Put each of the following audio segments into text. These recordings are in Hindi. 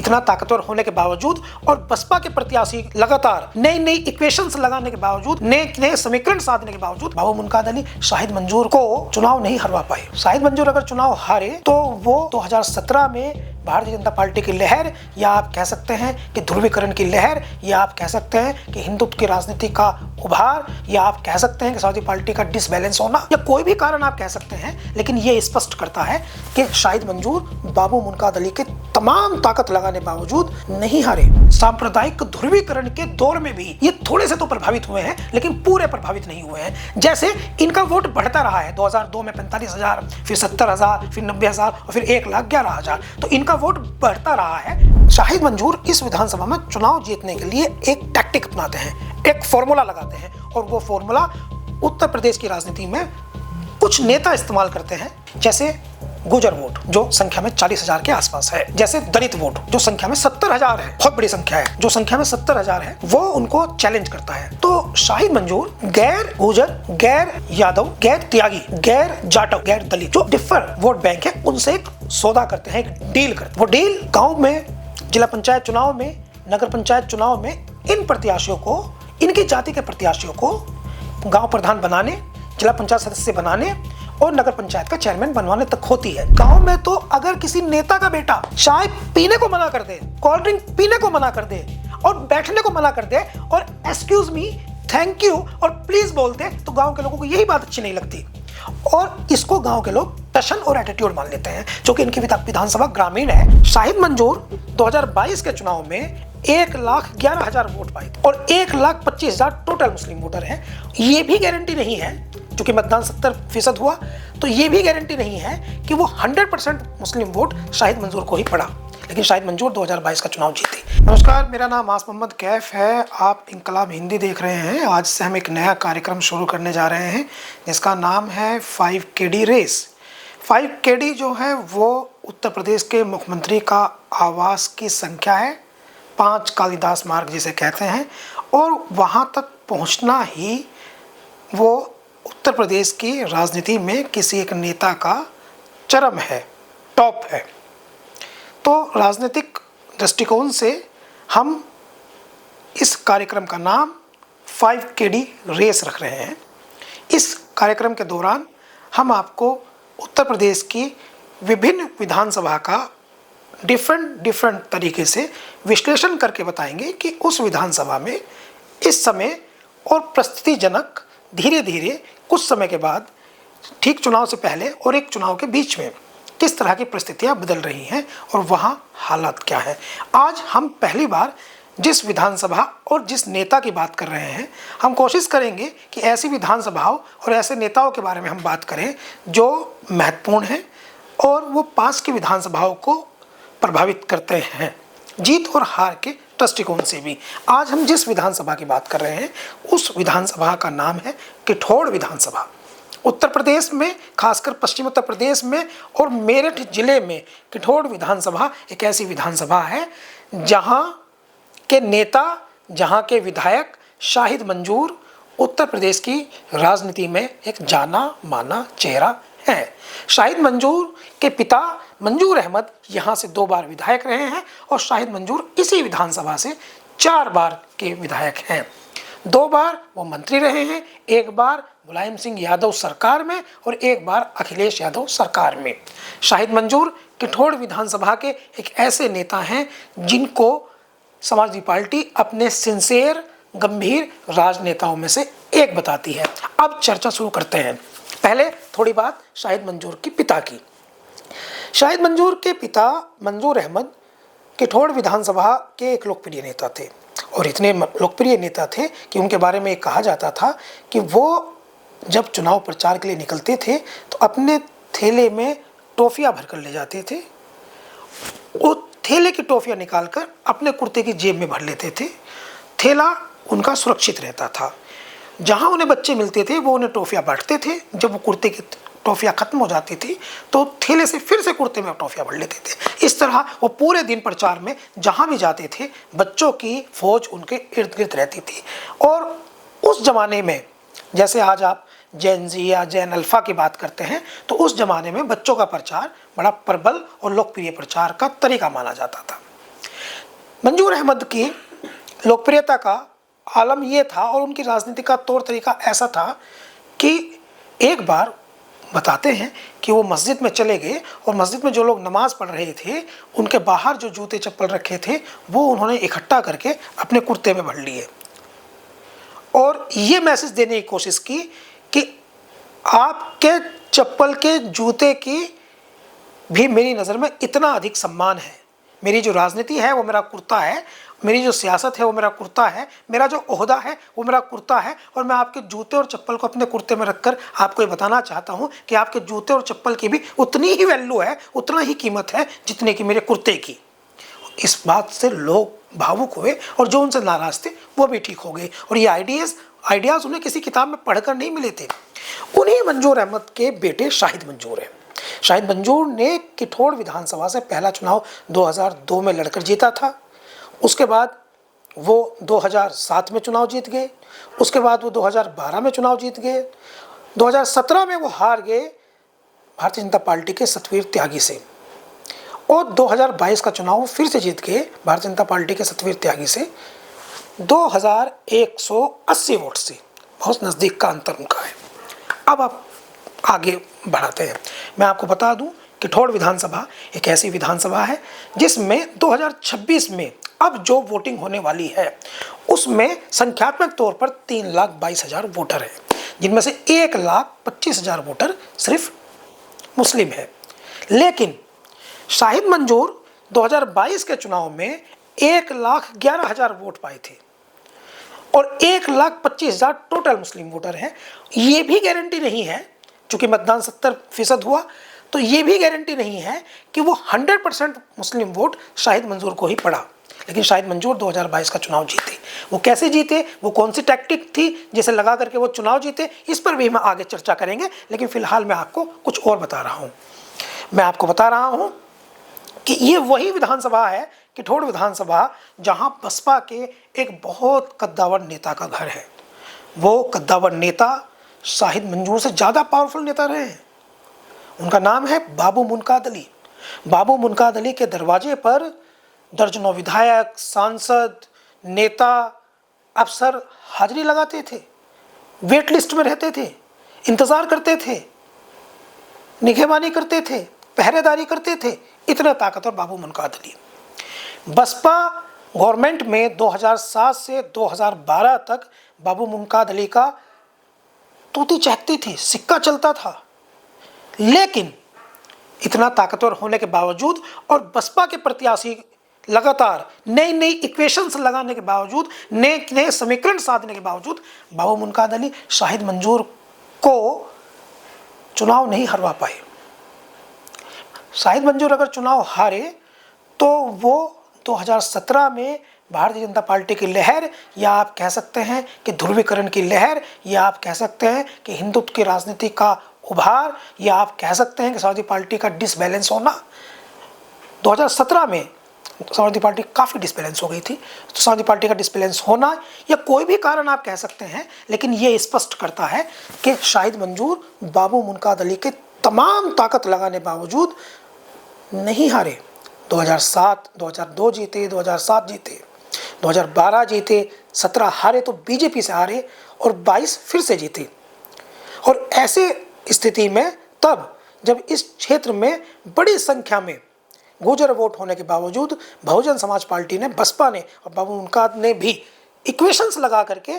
इतना ताकतवर होने के बावजूद और बसपा के प्रत्याशी लगातार नई नई इक्वेशंस लगाने के बावजूद, नए नए समीकरण साधने के बावजूद बाबू मुनकाद अली शाहिद मंजूर को चुनाव नहीं हरवा पाए। शाहिद मंजूर अगर चुनाव हारे तो वो 2017 में भारतीय जनता पार्टी की लहर, या आप कह सकते हैं कि ध्रुवीकरण की लहर, या आप कह सकते हैं कि हिंदुत्व की राजनीति का उभार, या आप कह सकते हैं कि समाजवादी पार्टी का डिसबैलेंस होना, या कोई भी कारण आप कह सकते हैं, लेकिन ये स्पष्ट करता है कि शाहिद मंजूर बाबू मुनकाद अली के तमाम ताकत लगाने बावजूद नहीं हारे। सांप्रदायिक ध्रुवीकरण के दौर में भी ये थोड़े से तो प्रभावित हुए हैं, लेकिन पूरे प्रभावित नहीं हुए हैं। जैसे इनका वोट बढ़ता रहा है, 2002 में 45,000, फिर 70,000, फिर 90,000 और फिर 1,11,000, तो इनका वोट बढ़ता रहा है। शाहिद मंजूर इस विधानसभा में चुनाव जीतने के लिए एक टैक्टिक अपनाते हैं, एक फॉर्मूला लगाते हैं, और वो फॉर्मूला उत्तर प्रदेश की राजनीति में कुछ नेता इस्तेमाल करते हैं। जैसे गुजर वोट जो संख्या में 40,000 के आसपास है, जैसे दलित वोट जो संख्या में 70,000 है, बहुत बड़ी संख्या है, जो संख्या में 70,000 है, वो उनको चैलेंज करता है। तो शाहिद मंजूर गैर गुजर, गैर यादव, गैर त्यागी, गैर जाटव, गैर दलित जो डिफर वोट बैंक है, उनसे एक सौदा करते हैं, एक डील करते हैं। वो डील गांव में, जिला पंचायत चुनाव में, नगर पंचायत चुनाव में इन प्रत्याशियों को, इनकी जाति के प्रत्याशियों को गांव प्रधान बनाने, जिला पंचायत सदस्य बनाने और नगर पंचायत का चेयरमैन बनवाने तक होती है। गांव में तो अगर किसी नेता का बेटा चाय पीने को मना कर दे, कोल्ड ड्रिंक पीने को मना कर दे और बैठने को मना कर दे और एक्सक्यूज मी, थैंक यू और प्लीज बोलते, तो गांव के लोगों को यही बात अच्छी नहीं लगती और इसको गांव के लोग टशन और एटीट्यूड मान लेते हैं, जो कि इनकी विधानसभा ग्रामीण है। शाहिद मंजूर 2022 के चुनाव में 1,11,000 वोट पाए और 1,25,000 टोटल मुस्लिम वोटर हैं। ये भी गारंटी नहीं है, क्योंकि मतदान 70% हुआ, तो ये भी गारंटी नहीं है कि वो 100% मुस्लिम वोट शाहिद मंजूर को ही पड़ा, लेकिन शाहिद मंजूर 2022 का चुनाव जीते। नमस्कार, मेरा नाम आस मोहम्मद कैफ है, आप इंकलाब हिंदी देख रहे हैं। आज से हम एक नया कार्यक्रम शुरू करने जा रहे हैं जिसका नाम है 5KD रेस। 5KD जो है वो उत्तर प्रदेश के मुख्यमंत्री का आवास की संख्या है, 5 कालिदास मार्ग जिसे कहते हैं, और वहाँ तक पहुँचना ही वो उत्तर प्रदेश की राजनीति में किसी एक नेता का चरम है, टॉप है। तो राजनीतिक दृष्टिकोण से हम इस कार्यक्रम का नाम 5KD रेस रख रहे हैं। इस कार्यक्रम के दौरान हम आपको उत्तर प्रदेश की विभिन्न विधानसभा का डिफरेंट तरीके से विश्लेषण करके बताएंगे कि उस विधानसभा में इस समय और परिस्थितिजनक धीरे धीरे कुछ समय के बाद, ठीक चुनाव से पहले और एक चुनाव के बीच में किस तरह की परिस्थितियां बदल रही हैं और वहां हालात क्या है। आज हम पहली बार जिस विधानसभा और जिस नेता की बात कर रहे हैं, हम कोशिश करेंगे कि ऐसी विधानसभाओं और ऐसे नेताओं के बारे में हम बात करें जो महत्वपूर्ण हैं और वो पास की विधानसभाओं को प्रभावित करते हैं, जीत और हार के दृष्टिकोण से भी। आज हम जिस विधानसभा की बात कर रहे हैं उस विधानसभा का नाम है किठौड़ विधानसभा। उत्तर प्रदेश में, खासकर पश्चिम उत्तर प्रदेश में और मेरठ जिले में किठौड़ विधानसभा एक ऐसी विधानसभा है जहां के नेता, जहां के विधायक शाहिद मंजूर उत्तर प्रदेश की राजनीति में एक जाना माना चेहरा है। शाहिद मंजूर के पिता मंजूर अहमद यहाँ से 2 बार विधायक रहे हैं और शाहिद मंजूर इसी विधानसभा से 4 बार के विधायक हैं। 2 बार वो मंत्री रहे हैं, 1 बार मुलायम सिंह यादव सरकार में और 1 बार अखिलेश यादव सरकार में। शाहिद मंजूर किठौड़ विधानसभा के एक ऐसे नेता हैं जिनको समाजवादी पार्टी अपने सिंसियर, गंभीर राजनेताओं में से एक बताती है। अब चर्चा शुरू करते हैं। पहले थोड़ी बात शाहिद मंजूर के पिता की। शाहिद मंजूर के पिता मंजूर अहमद किठौड़ विधानसभा के एक लोकप्रिय नेता थे और इतने लोकप्रिय नेता थे कि उनके बारे में कहा जाता था कि वो जब चुनाव प्रचार के लिए निकलते थे तो अपने थैले में टॉफियाँ भरकर ले जाते थे। वो थैले की टॉफियाँ निकालकर अपने कुर्ते की जेब में भर लेते थे। थैला उनका सुरक्षित रहता था। जहाँ उन्हें बच्चे मिलते थे वो उन्हें टॉफियाँ बांटते थे। जब वो कुर्ते की टॉफियाँ खत्म हो जाती थी तो थैले से फिर से कुर्ते में टॉफियाँ भर लेते थे। इस तरह वो पूरे दिन प्रचार में जहाँ भी जाते थे बच्चों की फौज उनके इर्द गिर्द रहती थी। और उस ज़माने में, जैसे आज आप जेन जी या जेन अल्फ़ा की बात करते हैं, तो उस ज़माने में बच्चों का प्रचार बड़ा प्रबल और लोकप्रिय प्रचार का तरीका माना जाता था। मंजूर अहमद की लोकप्रियता का आलम ये था और उनकी राजनीति का तौर तरीका ऐसा था कि एक बार बताते हैं कि वो मस्जिद में चले गए और मस्जिद में जो लोग नमाज़ पढ़ रहे थे उनके बाहर जो जूते चप्पल रखे थे वो उन्होंने इकट्ठा करके अपने कुर्ते में भर लिए और ये मैसेज देने की कोशिश की कि आपके चप्पल के जूते की भी मेरी नज़र में इतना अधिक सम्मान है। मेरी जो राजनीति है वो मेरा कुर्ता है, मेरी जो सियासत है वो मेरा कुर्ता है, मेरा जो ओहदा है वो मेरा कुर्ता है और मैं आपके जूते और चप्पल को अपने कुर्ते में रखकर आपको ये बताना चाहता हूँ कि आपके जूते और चप्पल की भी उतनी ही वैल्यू है, उतना ही कीमत है जितने की मेरे कुर्ते की। इस बात से लोग भावुक हुए और जो उनसे नाराज थे वो भी ठीक हो गए और ये आइडियाज़ उन्हें किसी किताब में पढ़कर नहीं मिले थे। उन्हीं मंजूर अहमद के बेटे शाहिद मंजूर हैं। शाहिद मंजूर ने किठौड़ विधानसभा से पहला चुनाव 2002 में लड़कर जीता था। उसके बाद वो 2007 में चुनाव जीत गए। उसके बाद वो 2012 में चुनाव जीत गए। 2017 में वो हार गए भारतीय जनता पार्टी के सतवीर त्यागी से और 2022 का चुनाव फिर से जीत गए भारतीय जनता पार्टी के सतवीर त्यागी से 2180 वोट से। बहुत नज़दीक का अंतर उनका है। अब आप आगे बढ़ाते हैं। मैं आपको बता दूं कि किठौड़ विधानसभा एक ऐसी विधानसभा है जिसमें 2026 में अब जो वोटिंग होने वाली है उसमें संख्यात्मक तौर पर 3,22,000 वोटर हैं, जिनमें से 1,25,000 वोटर सिर्फ मुस्लिम है। लेकिन शाहिद मंजूर 2022 के चुनाव में 1,11,000 वोट पाए थे और 1,25,000 टोटल मुस्लिम वोटर हैं। ये भी गारंटी नहीं है, चूंकि मतदान 70% हुआ तो ये भी गारंटी नहीं है कि वो 100% मुस्लिम वोट शाहिद मंजूर को ही पड़ा। लेकिन शाहिद मंजूर 2022 का चुनाव जीते। वो कैसे जीते, वो कौन सी टैक्टिक थी जिसे लगा करके वो चुनाव जीते, इस पर भी हम आगे चर्चा करेंगे। लेकिन फिलहाल मैं आपको कुछ और बता रहा हूँ। मैं आपको बता रहा हूँ कि ये वही विधानसभा है, किठौड़ विधानसभा, जहां बसपा के एक बहुत कद्दावर नेता का घर है। वो कद्दावर नेता शाहिद मंजूर से ज़्यादा पावरफुल नेता रहे हैं। उनका नाम है बाबू मुनकाद अली। बाबू मुनकाद अली के दरवाजे पर दर्जनों विधायक, सांसद, नेता, अफसर हाजिरी लगाते थे, वेट लिस्ट में रहते थे, इंतज़ार करते थे, निगहबानी करते थे, पहरेदारी करते थे। इतने ताकतवर बाबू मुनकाद अली। बसपा गवर्नमेंट में 2007 से 2012 तक बाबू मुनकाद अली का तूती चहकती थी, सिक्का चलता था। लेकिन इतना ताकतवर होने के बावजूद और बसपा के प्रत्याशी लगातार नई नई इक्वेशंस लगाने के बावजूद, नए नए समीकरण साधने के बावजूद बाबू मुनकाद अली शाहिद मंजूर को चुनाव नहीं हरवा पाए। शाहिद मंजूर अगर चुनाव हारे तो वो 2017 में भारतीय जनता पार्टी की लहर, या आप कह सकते हैं कि ध्रुवीकरण की लहर, या आप कह सकते हैं कि हिंदुत्व की राजनीति का उभार, या आप कह सकते हैं कि समाजवादी पार्टी का डिसबैलेंस होना। 2017 में समाजवादी पार्टी काफ़ी डिसबैलेंस हो गई थी। तो समाजवादी पार्टी का डिसबैलेंस होना या कोई भी कारण आप कह सकते हैं, लेकिन ये स्पष्ट करता है कि शाहिद मंजूर बाबू मुनकाद अली के तमाम ताकत लगाने बावजूद नहीं हारे। 2007, 2002 जीते, 2007 जीते, 2012 जीते, 17 हारे तो बीजेपी से हारे और 22 फिर से जीते। और ऐसे स्थिति में तब जब इस क्षेत्र में बड़ी संख्या में गुर्जर वोट होने के बावजूद बहुजन समाज पार्टी ने, बसपा ने और बाबू मुनकाद ने भी इक्वेशंस लगा करके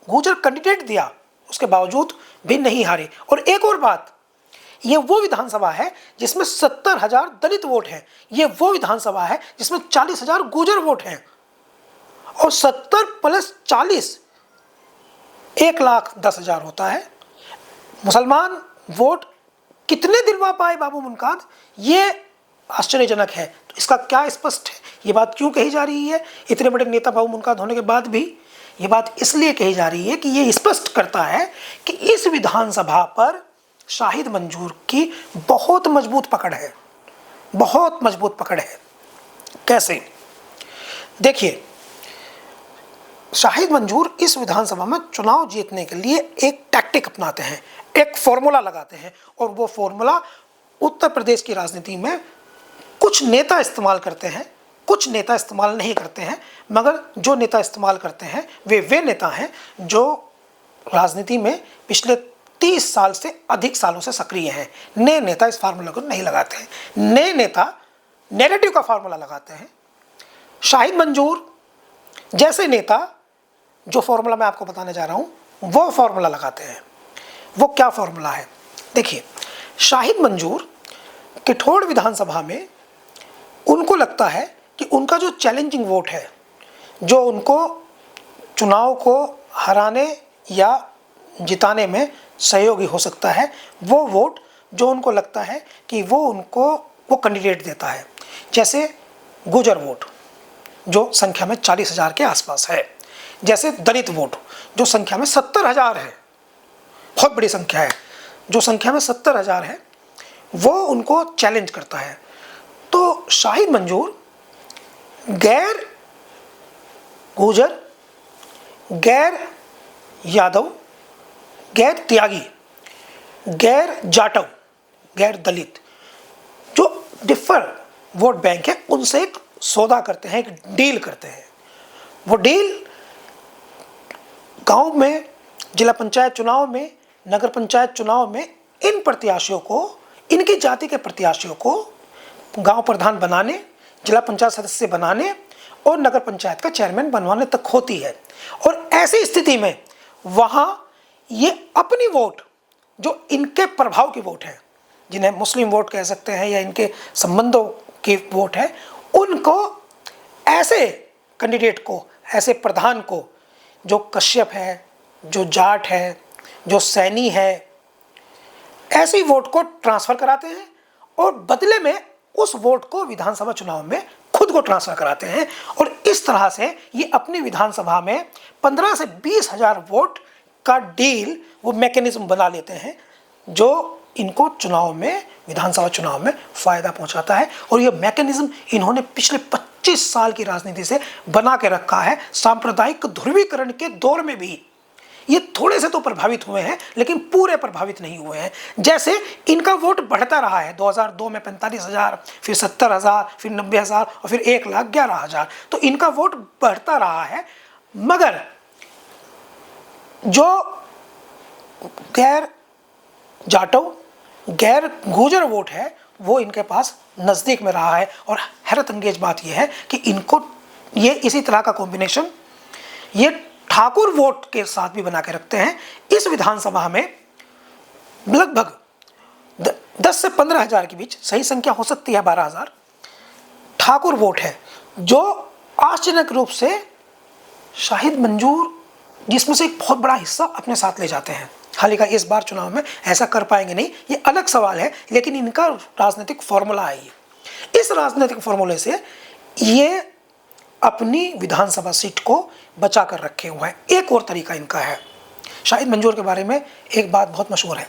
गुर्जर कैंडिडेट दिया, उसके बावजूद भी नहीं हारे। और एक और बात, ये वो विधानसभा है जिसमें 70,000 दलित वोट हैं। ये वो विधानसभा है जिसमें 40,000 गुर्जर वोट हैं। और 70 + 40 1,10,000 होता है। मुसलमान वोट कितने दिलवा पाए बाबू मुनकाद, ये आश्चर्यजनक है। तो इसका क्या स्पष्ट है, ये बात क्यों कही जा रही है इतने बड़े नेता बाबू मुनकाद होने के बाद भी? ये बात इसलिए कही जा रही है कि ये स्पष्ट करता है कि इस विधानसभा पर शाहिद मंजूर की बहुत मजबूत पकड़ है, बहुत मजबूत पकड़ है। कैसे? देखिए, शाहिद मंजूर इस विधानसभा में चुनाव जीतने के लिए एक टैक्टिक अपनाते हैं, एक फॉर्मूला लगाते हैं। और वो फॉर्मूला उत्तर प्रदेश की राजनीति में कुछ नेता इस्तेमाल करते हैं, कुछ नेता इस्तेमाल नहीं करते हैं, मगर जो नेता इस्तेमाल करते हैं वे नेता हैं जो राजनीति में पिछले 30 साल से अधिक सालों से सक्रिय हैं। नए नेता इस फार्मूला को नहीं लगाते हैं। नए नेता नैरेटिव का फार्मूला लगाते हैं। शाहिद मंजूर जैसे नेता जो फार्मूला मैं आपको बताने जा रहा हूं वो फार्मूला लगाते हैं। वो क्या फार्मूला है? देखिए, शाहिद मंजूर किठोड़ विधानसभा में उनको लगता है कि उनका जो चैलेंजिंग वोट है, जो उनको चुनाव को हराने या जिताने में सहयोगी हो सकता है, वो वोट जो उनको लगता है कि वो कैंडिडेट देता है। जैसे गुजर वोट जो संख्या में 40,000 के आसपास है, जैसे दलित वोट जो संख्या में 70,000 है, बहुत बड़ी संख्या है, जो संख्या में 70,000 है, वो उनको चैलेंज करता है। तो शाहिद मंजूर गैर गुजर, गैर यादव, गैर त्यागी, गैर जाटव, गैर दलित जो डिफर वोट बैंक है उनसे एक सौदा करते हैं, एक डील करते हैं। वो डील गांव में, जिला पंचायत चुनाव में, नगर पंचायत चुनाव में इन प्रत्याशियों को, इनकी जाति के प्रत्याशियों को गांव प्रधान बनाने, जिला पंचायत सदस्य बनाने और नगर पंचायत का चेयरमैन बनवाने तक होती है। और ऐसी स्थिति में वहां ये अपनी वोट, जो इनके प्रभाव की वोट है, जिन्हें मुस्लिम वोट कह सकते हैं या इनके संबंधों की वोट है, उनको ऐसे कैंडिडेट को, ऐसे प्रधान को जो कश्यप है, जो जाट है, जो सैनी है, ऐसी वोट को ट्रांसफर कराते हैं और बदले में उस वोट को विधानसभा चुनाव में खुद को ट्रांसफर कराते हैं। और इस तरह से ये अपनी विधानसभा में 15 से 20,000 वोट का डील, वो मैकेनिज्म बना लेते हैं जो इनको चुनाव में, विधानसभा चुनाव में फायदा पहुंचाता है। और ये मैकेनिज्म इन्होंने पिछले 25 साल की राजनीति से बना के रखा है। सांप्रदायिक ध्रुवीकरण के दौर में भी ये थोड़े से तो प्रभावित हुए हैं, लेकिन पूरे प्रभावित नहीं हुए हैं। जैसे इनका वोट बढ़ता रहा है, 2002 में 45,000, फिर 70,000, फिर 90,000 और फिर 1,11,000, तो इनका वोट बढ़ता रहा है। मगर जो गैर जाटव, गैर गुर्जर वोट है वो इनके पास नज़दीक में रहा है। और हैरत अंगेज बात यह है कि इनको ये इसी तरह का कॉम्बिनेशन ये ठाकुर वोट के साथ भी बना के रखते हैं। इस विधानसभा में लगभग 10 से 15,000 के बीच, सही संख्या हो सकती है 12,000 ठाकुर वोट है, जो आश्चर्यजनक रूप से शाहिद मंजूर जिसमें से एक बहुत बड़ा हिस्सा अपने साथ ले जाते हैं। हालांकि इस बार चुनाव में ऐसा कर पाएंगे नहीं, ये अलग सवाल है, लेकिन इनका राजनीतिक फॉर्मूला है ये। इस राजनीतिक फॉर्मूले से ये अपनी विधानसभा सीट को बचा कर रखे हुए हैं। एक और तरीका इनका है। शाहिद मंजूर के बारे में एक बात बहुत मशहूर है,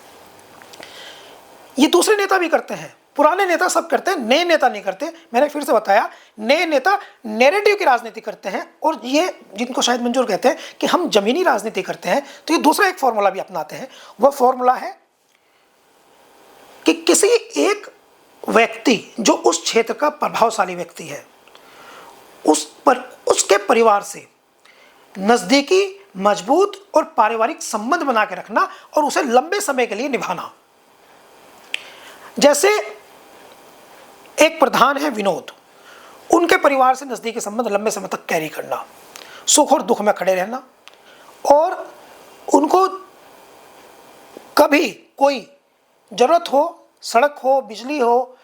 ये दूसरे नेता भी करते हैं, पुराने नेता सब करते हैं, नए नेता नहीं करते। मैंने फिर से बताया, नए नेता नैरेटिव की राजनीति करते हैं, और ये जिनको शाहिद मंजूर कहते हैं कि हम जमीनी राजनीति करते हैं, तो ये दूसरा एक फॉर्मूला भी अपनाते हैं। वह फॉर्मूला है कि किसी एक व्यक्ति जो उस क्षेत्र का प्रभावशाली व्यक्ति है, उसके परिवार से नजदीकी, मजबूत और पारिवारिक संबंध बना के रखना और उसे लंबे समय के लिए निभाना। जैसे एक प्रधान है विनोद, उनके परिवार से नजदीकी संबंध लंबे समय तक कैरी करना, सुख और दुख में खड़े रहना, और उनको कभी कोई जरूरत हो, सड़क हो, बिजली हो,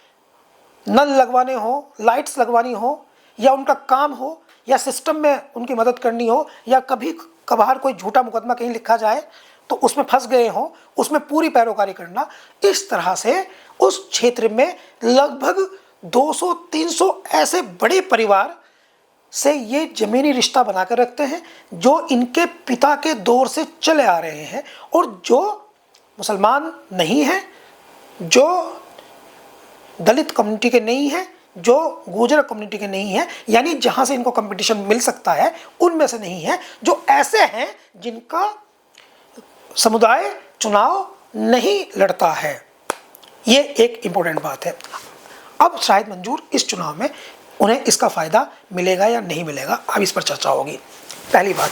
नल लगवाने हो, लाइट्स लगवानी हो, या उनका काम हो, या सिस्टम में उनकी मदद करनी हो, या कभी कभार कोई झूठा मुकदमा कहीं लिखा जाए तो उसमें फंस गए हो, उसमें पूरी पैरोकारी करना। इस तरह से उस क्षेत्र में लगभग 200-300 ऐसे बड़े परिवार से ये जमीनी रिश्ता बनाकर रखते हैं जो इनके पिता के दौर से चले आ रहे हैं, और जो मुसलमान नहीं हैं, जो दलित कम्युनिटी के नहीं हैं, जो गुर्जर कम्युनिटी के नहीं है, यानी जहां से इनको कंपटीशन मिल सकता है उनमें से नहीं है, जो ऐसे हैं जिनका समुदाय चुनाव नहीं लड़ता है। ये एक इंपॉर्टेंट बात है। अब शाहिद मंजूर इस चुनाव में उन्हें इसका फ़ायदा मिलेगा या नहीं मिलेगा, अब इस पर चर्चा होगी। पहली बात,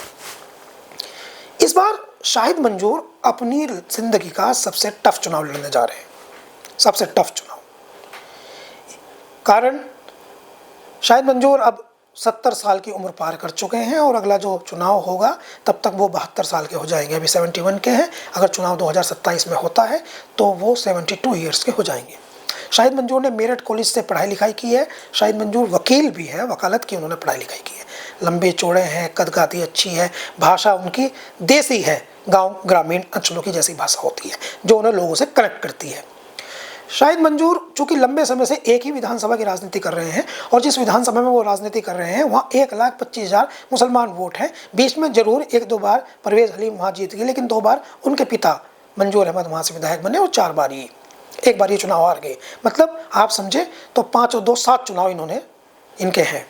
इस बार शाहिद मंजूर अपनी ज़िंदगी का सबसे टफ चुनाव लड़ने जा रहे हैं, सबसे टफ चुनाव। कारण शाहिद मंजूर अब 70 साल की उम्र पार कर चुके हैं और अगला जो चुनाव होगा तब तक वो 72 साल के हो जाएंगे। अभी 71 के हैं, अगर चुनाव 2027 में होता है तो वो 72 ईयर्स के हो जाएंगे। शाहिद मंजूर ने मेरठ कॉलेज से पढ़ाई लिखाई की है। शाहिद मंजूर वकील भी है, वकालत की उन्होंने पढ़ाई लिखाई की है। लंबे चौड़े हैं, कदकाठी अच्छी है, भाषा उनकी देसी है, गाँव ग्रामीण अंचलों की जैसी भाषा होती है जो उन्हें लोगों से कनेक्ट करती है। शाहिद मंजूर चूँकि लंबे समय से एक ही विधानसभा की राजनीति कर रहे हैं और जिस विधानसभा में वो राजनीति कर रहे हैं वहाँ 1,25,000 मुसलमान वोट हैं। बीच में ज़रूर 1-2 बार परवेज़ हलीम वहाँ जीत गए, लेकिन 2 बार उनके पिता मंजूर अहमद वहाँ से विधायक बने और 4 बार एक बार ये चुनाव हार गए। मतलब आप समझे तो 5 और 2 7 चुनाव इन्होंने इनके हैं।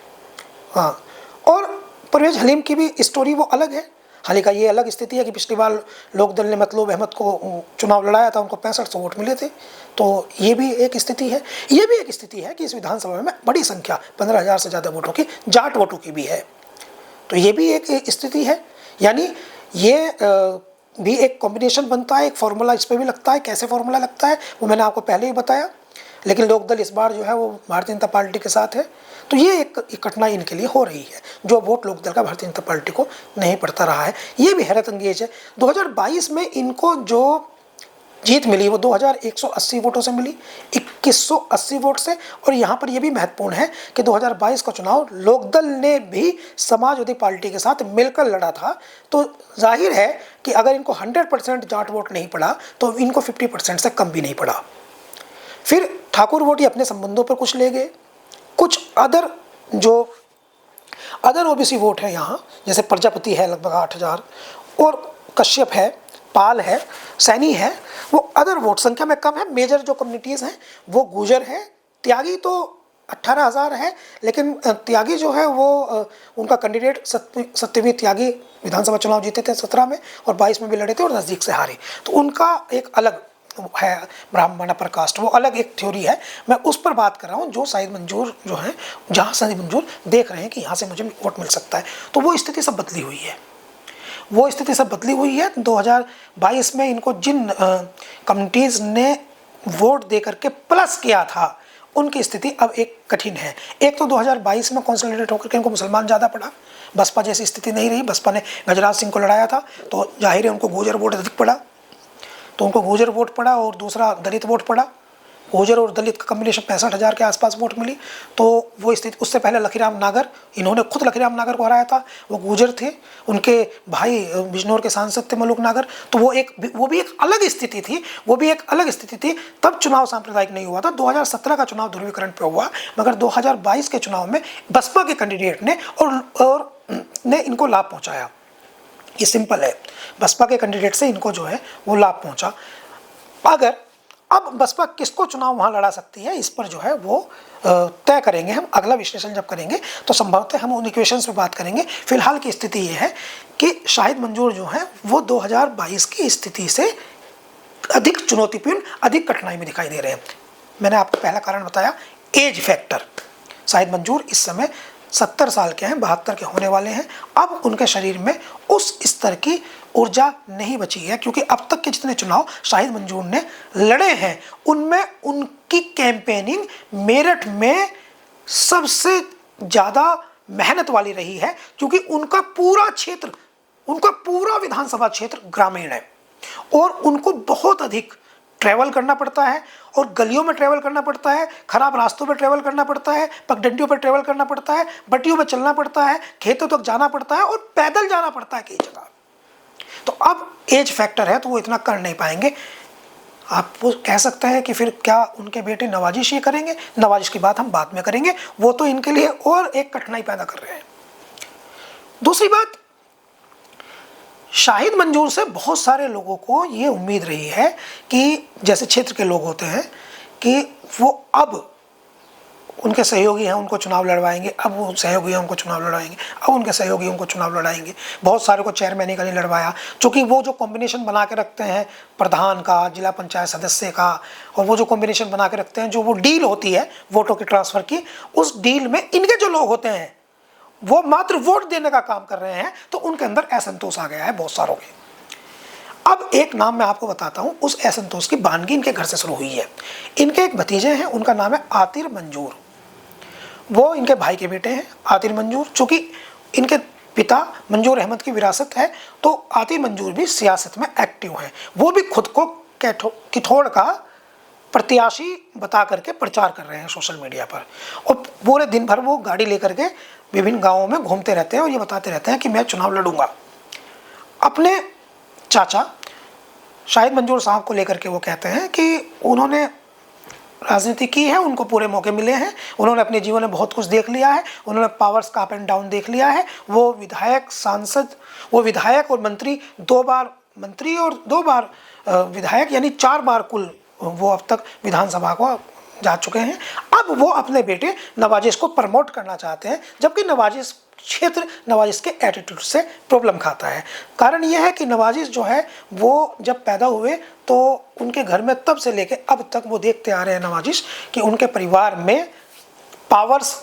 हाँ, और परवेज़ हलीम की भी स्टोरी वो अलग है। हाल का ये अलग स्थिति है कि पिछली बार लोकदल ने मतलूब अहमद को चुनाव लड़ाया था, उनको 6500 वोट मिले थे। तो ये भी एक स्थिति है। ये भी एक स्थिति है कि इस विधानसभा में बड़ी संख्या 15,000 से ज़्यादा वोटों की, जाट वोटों की भी है। तो ये भी एक स्थिति है। यानी ये भी एक कॉम्बिनेशन बनता है, एक फार्मूला इस पर भी लगता है। कैसे फार्मूला लगता है वो मैंने आपको पहले ही बताया। लेकिन लोकदल इस बार जो है वो भारतीय जनता पार्टी के साथ है, तो ये एक कठिनाई इनके लिए हो रही है। जो वोट लोकदल का भारतीय जनता पार्टी को नहीं पड़ता रहा है, ये भी हैरत अंगेज है। 2022 में इनको जो जीत मिली वो 2180 वोटों से मिली, 2180 वोट से। और यहाँ पर यह भी महत्वपूर्ण है कि 2022 का चुनाव लोकदल ने भी समाजवादी पार्टी के साथ मिलकर लड़ा था। तो जाहिर है कि अगर इनको 100% जाट वोट नहीं पड़ा तो इनको 50% से कम भी नहीं पड़ा। फिर ठाकुर वोट ये अपने संबंधों पर कुछ ले गए, कुछ अदर ओबीसी वोट है यहाँ, जैसे प्रजापति है लगभग 8,000 और कश्यप है, पाल है, सैनी है, वो अदर वोट संख्या में कम है। मेजर जो कम्युनिटीज़ हैं वो गुजर है, त्यागी तो 18,000 है, लेकिन त्यागी जो है वो उनका कैंडिडेट सत्यवीर त्यागी विधानसभा चुनाव जीते थे 17 में और 22 में भी लड़े थे और नज़दीक से हारे। तो उनका एक अलग है ब्राह्मण अपर कास्ट, वो अलग एक थ्योरी है। मैं उस पर बात कर रहा हूँ जो शाहिद मंजूर जो है, जहाँ शाहिद मंजूर देख रहे हैं कि यहाँ से मुझे वोट मिल सकता है। तो वो स्थिति सब बदली हुई है, वो स्थिति सब बदली हुई है। 2022 में इनको जिन कम्युनिटीज़ ने वोट दे करके प्लस किया था उनकी स्थिति अब एक कठिन है। एक तो 2022 में कंसोलिडेट होकर के इनको मुसलमान ज़्यादा पड़ा, बसपा जैसी स्थिति नहीं रही। बसपा ने गजराज सिंह को लड़ाया था तो जाहिर है उनको गुर्जर वोट अधिक पड़ा, तो उनको गुर्जर वोट पड़ा और दूसरा दलित वोट पड़ा। गुर्जर और दलित का कम्बिनेशन 65,000 के आसपास वोट मिली। तो वो स्थिति, उससे पहले लखीराम नागर, इन्होंने खुद लखीराम नागर को हराया था, वो गुर्जर थे, उनके भाई बिजनौर के सांसद थे मलूक नागर। तो वो भी एक अलग स्थिति थी, वो भी एक अलग स्थिति थी। तब चुनाव सांप्रदायिक नहीं हुआ था। 2017 का चुनाव ध्रुवीकरण पे हुआ, मगर 2022 के चुनाव में बसपा के कैंडिडेट ने और ने इनको लाभ पहुँचाया। ये सिंपल है, बसपा के कैंडिडेट से इनको जो है वो लाभ पहुँचा। अगर अब बसपा किसको चुनाव वहाँ लड़ा सकती है, इस पर जो है वो तय करेंगे हम। अगला विश्लेषण जब करेंगे तो संभवतः हम उन इक्वेशंस पे बात करेंगे। फिलहाल की स्थिति ये है कि शाहिद मंजूर जो है वो 2022 की स्थिति से अधिक चुनौतीपूर्ण, अधिक कठिनाई में दिखाई दे रहे हैं। मैंने आपको पहला कारण बताया, एज फैक्टर। शाहिद मंजूर इस समय 70 साल के हैं, 72 के होने वाले हैं। अब उनके शरीर में उस स्तर की ऊर्जा नहीं बची है, क्योंकि अब तक के जितने चुनाव शाहिद मंजूर ने लड़े हैं उनमें उनकी कैंपेनिंग मेरठ में सबसे ज़्यादा मेहनत वाली रही है, क्योंकि उनका पूरा क्षेत्र, उनका पूरा विधानसभा क्षेत्र ग्रामीण है और उनको बहुत अधिक ट्रैवल करना पड़ता है और गलियों में ट्रैवल करना पड़ता है, खराब रास्तों पर ट्रैवल करना पड़ता है, पगडंडियों पर ट्रैवल करना पड़ता है, बटियों में चलना पड़ता है, खेतों तक जाना पड़ता है और पैदल जाना पड़ता है कई जगह। तो अब एज फैक्टर है तो वो इतना कर नहीं पाएंगे। आप वो कह सकते हैं कि फिर क्या उनके बेटे नवाजिश ये करेंगे? नवाजिश की बात हम बाद में करेंगे, वो तो इनके लिए और एक कठिनाई पैदा कर रहे हैं। दूसरी बात, शाहिद मंजूर से बहुत सारे लोगों को ये उम्मीद रही है कि जैसे क्षेत्र के लोग होते हैं कि वो अब उनके सहयोगी हैं उनको चुनाव लड़वाएंगे, अब वो सहयोगी हैं उनको चुनाव लड़वाएंगे, अब उनके सहयोगी उनको चुनाव लड़ाएंगे। बहुत सारे को चेयरमैन का नहीं लड़वाया, क्योंकि वो जो कॉम्बिनेशन बना के रखते हैं प्रधान का, जिला पंचायत सदस्य का, और वो जो कॉम्बिनेशन बना के रखते हैं, जो वो डील होती है वोटों के ट्रांसफ़र की, उस डील में इनके जो लोग होते हैं वो मात्र वोट देने का काम कर रहे हैं, तो उनके अंदर असंतोष आ गया है बहुत सारों के। अब एक नाम मैं आपको बताता हूं, उस असंतोष की बानगी इनके घर से शुरू हुई है। इनके एक भतीजे हैं, उनका नाम है आतिर मंजूर। वो इनके भाई के बेटे हैं आतिर मंजूर। चूँकि इनके पिता मंजूर अहमद की विरासत है, तो आतिर मंजूर भी सियासत में एक्टिव हैं। वो भी खुद को किठौड़ का प्रत्याशी बता करके प्रचार कर रहे हैं सोशल मीडिया पर, और पूरे दिन भर वो गाड़ी लेकर के विभिन्न गाँवों में घूमते रहते हैं और ये बताते रहते हैं कि मैं चुनाव लड़ूंगा। अपने चाचा शाहिद मंजूर साहब को लेकर के वो कहते हैं कि उन्होंने राजनीति की है, उनको पूरे मौके मिले हैं, उन्होंने अपने जीवन में बहुत कुछ देख लिया है, उन्होंने पावर्स का अप एंड डाउन देख लिया है। वो विधायक, सांसद, वो विधायक और मंत्री, 2 बार मंत्री और 2 बार विधायक, यानी 4 बार कुल वो अब तक विधानसभा को जा चुके हैं। अब वो अपने बेटे नवाजिश को प्रमोट करना चाहते हैं, जबकि नवाजिश क्षेत्र नवाजिश के एटीट्यूड से प्रॉब्लम खाता है। कारण यह है कि नवाजिश जो है वो जब पैदा हुए तो उनके घर में तब से लेकर अब तक वो देखते आ रहे हैं नवाजिश कि उनके परिवार में पावर्स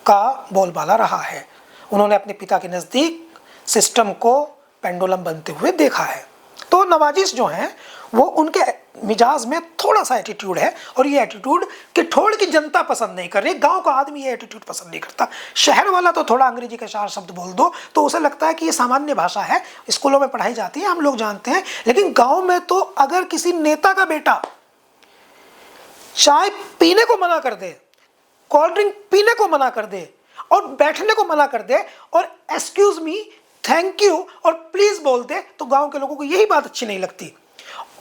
का बोलबाला रहा है। उन्होंने अपने पिता के नज़दीक सिस्टम को पेंडुलम बनते हुए देखा है। तो नवाजिश जो हैं वो उनके मिजाज में थोड़ा सा एटीट्यूड है, और ये एटीट्यूड किठौड़ की जनता पसंद नहीं कर रही। गांव का आदमी ये एटीट्यूड पसंद नहीं करता। शहर वाला तो थोड़ा अंग्रेजी के 4 शब्द बोल दो तो उसे लगता है कि ये सामान्य भाषा है, स्कूलों में पढ़ाई जाती है, हम लोग जानते हैं। लेकिन गांव में तो अगर किसी नेता का बेटा चाय पीने को मना कर दे, कोल्ड ड्रिंक पीने को मना कर दे और बैठने को मना कर दे और एक्सक्यूज मी, थैंक यू और प्लीज बोल दे, तो गांव के लोगों को यही बात अच्छी नहीं लगती,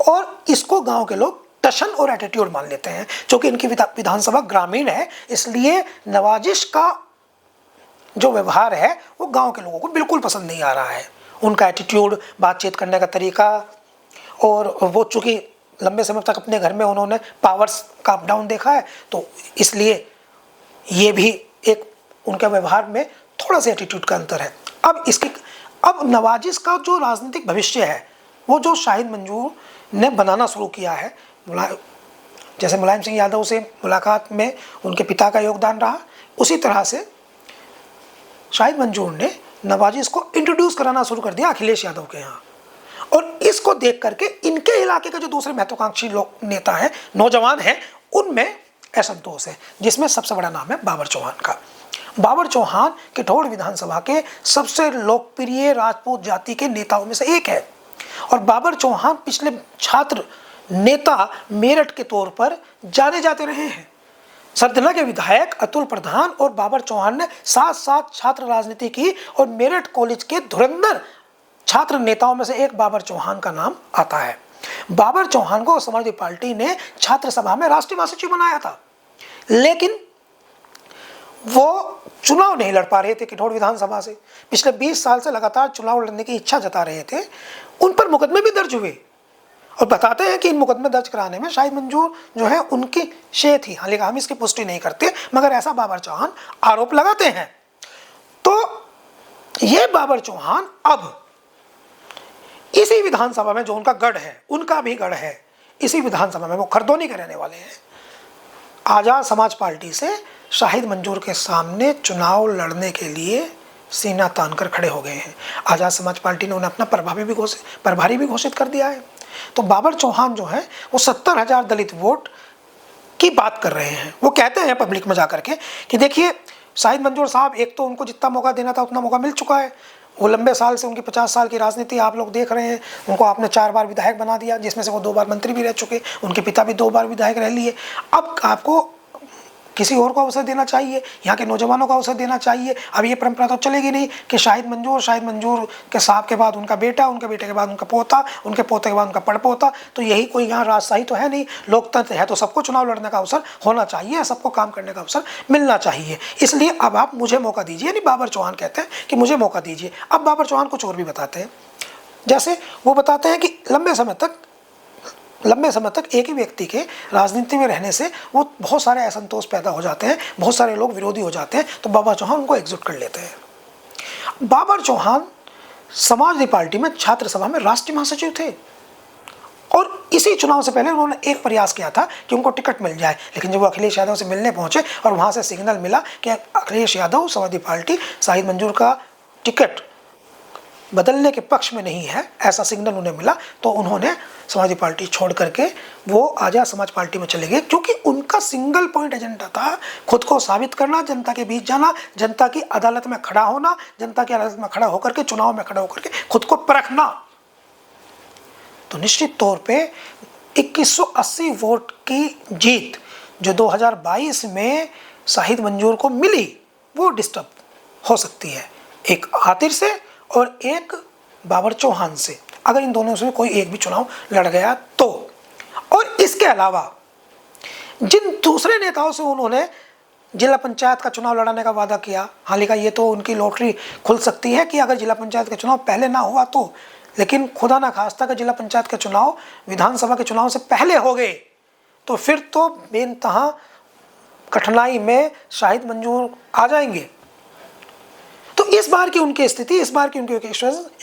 और इसको गांव के लोग टशन और एटीट्यूड मान लेते हैं। क्योंकि इनकी विधानसभा ग्रामीण है, इसलिए नवाजिश का जो व्यवहार है वो गांव के लोगों को बिल्कुल पसंद नहीं आ रहा है। उनका एटीट्यूड, बातचीत करने का तरीका, और वो चूँकि लंबे समय तक अपने घर में उन्होंने पावर्स का अप डाउन देखा है, तो इसलिए ये भी एक उनके व्यवहार में थोड़ा सा एटीट्यूड का अंतर है। अब नवाजिश का जो राजनीतिक भविष्य है वो जो शाहिद मंजूर ने बनाना शुरू किया है, जैसे मुलायम सिंह यादव से मुलाकात में उनके पिता का योगदान रहा, उसी तरह से शाहिद मंजूर ने नवाजिश को इंट्रोड्यूस कराना शुरू कर दिया अखिलेश यादव के यहाँ। और इसको देख करके इनके इलाके के जो दूसरे महत्वाकांक्षी लोग नेता हैं, नौजवान हैं, उनमें असंतोष है, जिसमें सबसे बड़ा नाम है बाबर चौहान का। बाबर चौहान किठौड़ विधानसभा के सबसे लोकप्रिय राजपूत जाति के नेताओं में से एक है, और बाबर चौहान पिछले छात्र नेता मेरठ के तौर पर जाने जाते रहे हैं। सरदला के विधायक अतुल प्रधान और बाबर चौहान ने साथ साथ छात्र राजनीति की, और मेरठ कॉलेज के धुरंधर छात्र नेताओं में से एक बाबर चौहान का नाम आता है। बाबर चौहान को समाजवादी पार्टी ने छात्र सभा में राष्ट्रीय महासचिव बनाया था, लेकिन वो चुनाव नहीं लड़ पा रहे थे किठौड़ विधानसभा से। पिछले 20 साल से लगातार चुनाव लड़ने की इच्छा जता रहे थे। उन पर मुकदमे भी दर्ज हुए, और बताते हैं कि इन मुकदमे दर्ज कराने में शाहिद मंजूर जो है उनकी शे थी। हालांकि हम इसकी पुष्टि नहीं करते, मगर ऐसा बाबर चौहान आरोप लगाते हैं। तो ये बाबर चौहान अब इसी विधानसभा में जो उनका गढ़ है, उनका भी गढ़ है इसी विधानसभा में, वो खरदोनी के रहने वाले हैं, आज़ाद समाज पार्टी से शाहिद मंजूर के सामने चुनाव लड़ने के लिए सीना तान कर खड़े हो गए हैं। आज़ाद समाज पार्टी ने उन्हें अपना प्रभारी भी घोषित कर दिया है। तो बाबर चौहान जो है वो 70,000 दलित वोट की बात कर रहे हैं। वो कहते हैं पब्लिक में जाकर के कि देखिए शाहिद मंजूर साहब, एक तो उनको जितना मौका देना था उतना मौका मिल चुका है। वो लंबे साल से, उनकी 50 साल की राजनीति आप लोग देख रहे हैं, उनको आपने 4 बार विधायक बना दिया, जिसमें से वो 2 बार मंत्री भी रह चुके, उनके पिता भी 2 बार विधायक रह लिए। अब आपको किसी और को अवसर देना चाहिए, यहाँ के नौजवानों को अवसर देना चाहिए। अब ये परंपरा तो चलेगी नहीं कि शाहिद मंजूर के साहब के बाद उनका बेटा, उनके बेटे के बाद उनका पोता, उनके पोते के बाद उनका पड़पोता। तो यही कोई यहाँ राजशाही तो है नहीं, लोकतंत्र है, तो सबको चुनाव लड़ने का अवसर होना चाहिए, सबको काम करने का अवसर मिलना चाहिए। इसलिए अब आप मुझे मौका दीजिए, यानी बाबर चौहान कहते हैं कि मुझे मौका दीजिए। अब बाबर चौहान कुछ और भी बताते हैं, जैसे वो बताते हैं कि लंबे समय तक लंबे समय तक एक ही व्यक्ति के राजनीति में रहने से वो बहुत सारे असंतोष पैदा हो जाते हैं, बहुत सारे लोग विरोधी हो जाते हैं, तो बाबर चौहान उनको एकजुट कर लेते हैं। बाबर चौहान समाजवादी पार्टी में छात्र सभा में राष्ट्रीय महासचिव थे और इसी चुनाव से पहले उन्होंने एक प्रयास किया था कि उनको टिकट मिल जाए, लेकिन जब वो अखिलेश यादव से मिलने पहुंचे और वहां से सिग्नल मिला कि अखिलेश यादव समाजवादी पार्टी शाहिद मंजूर का टिकट बदलने के पक्ष में नहीं है, ऐसा सिग्नल उन्हें मिला, तो उन्होंने समाजवादी पार्टी छोड़ करके वो आजाद समाज पार्टी में चले गए, क्योंकि उनका सिंगल पॉइंट एजेंडा था खुद को साबित करना, जनता के बीच जाना, जनता की अदालत में खड़ा होना, जनता की अदालत में खड़ा होकर के, चुनाव में खड़ा होकर के खुद को परखना। तो निश्चित तौर पे 2180 वोट की जीत जो 2022 में शाहिद मंजूर को मिली वो डिस्टर्ब हो सकती है, एक आतिर से और एक बाबर चौहान से, अगर इन दोनों से कोई एक भी चुनाव लड़ गया तो। और इसके अलावा जिन दूसरे नेताओं से उन्होंने जिला पंचायत का चुनाव लड़ाने का वादा किया, हालांकि ये तो उनकी लॉटरी खुल सकती है कि अगर जिला पंचायत का चुनाव पहले ना हुआ तो, लेकिन खुदा ना खास्ता का जिला पंचायत के चुनाव विधानसभा के चुनाव से पहले हो गए तो फिर तो बेनतहा कठिनाई में शाहिद मंजूर आ जाएंगे। तो इस बार की उनकी स्थिति, इस बार की उनके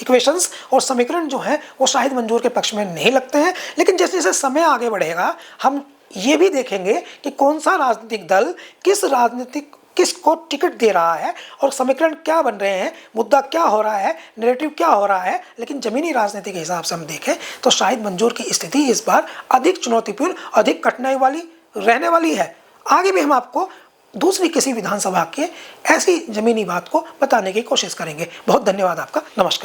इक्वेशंस और समीकरण जो हैं वो शाहिद मंजूर के पक्ष में नहीं लगते हैं। लेकिन जैसे जैसे समय आगे बढ़ेगा हम ये भी देखेंगे कि कौन सा राजनीतिक दल किसको टिकट दे रहा है और समीकरण क्या बन रहे हैं, मुद्दा क्या हो रहा है, नैरेटिव क्या हो रहा है। लेकिन जमीनी राजनीति के हिसाब से हम देखें तो शाहिद मंजूर की स्थिति इस बार अधिक चुनौतीपूर्ण, अधिक कठिनाई वाली रहने वाली है। आगे भी हम आपको दूसरी किसी विधानसभा के ऐसी जमीनी बात को बताने की कोशिश करेंगे। बहुत धन्यवाद आपका। नमस्कार।